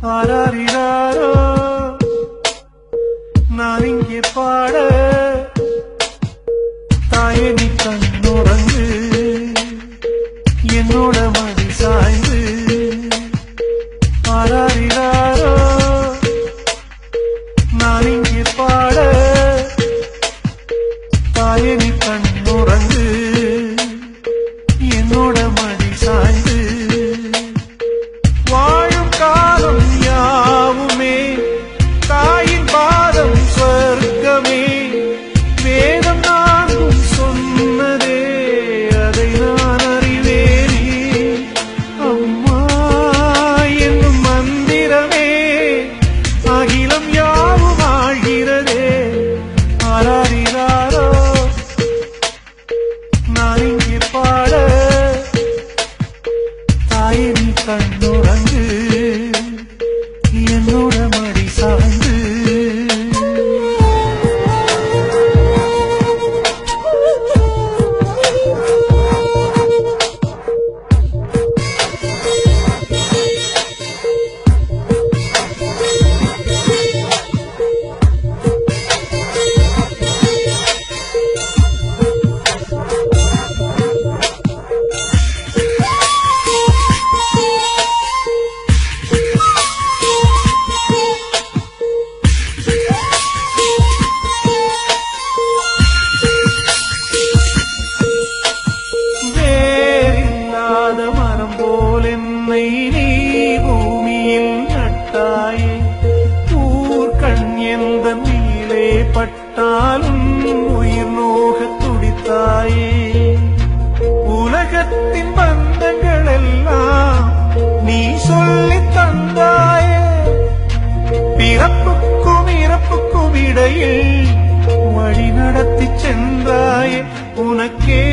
ஆராரிராரோ நான் இங்கே பாட தாயே நீ கண்ணுறங்கு என்னோட மடி சாய்ந்து ஆராரிராரோ நான் இங்கே பாட தாயே நீ கண்ணுறங்கு என்னோட மடி சாய்ந்து வாழும் காலம் யாவுமே தாயின் பாதம் சொர்க்கமே வேதம் நான்கும் சொன்னதே அதை நான் அறிவேனே அம்மா என்னும் மந்திரமே அகிலம் யாவும் ஆழ்கிறதே ஆராரிராரோ நான் இங்கே பாட தாயே நீ கண்ணுறங்கு என்னோட மடி சாய்ந்து மரம் போல் என்னை நீ பூமியில் நட்டாயே ஊர்கண் எந்த நீலே பட்டாலும் உயிர் நோக துடித்தாயே உலகத்தின் பந்தங்கள் எல்லாம் நீ சொல்லித் தந்தாயே பிறப்புக்கும் இறப்புக்கும் இடையில் வழி நடத்தி சென்றாயே உனக்கே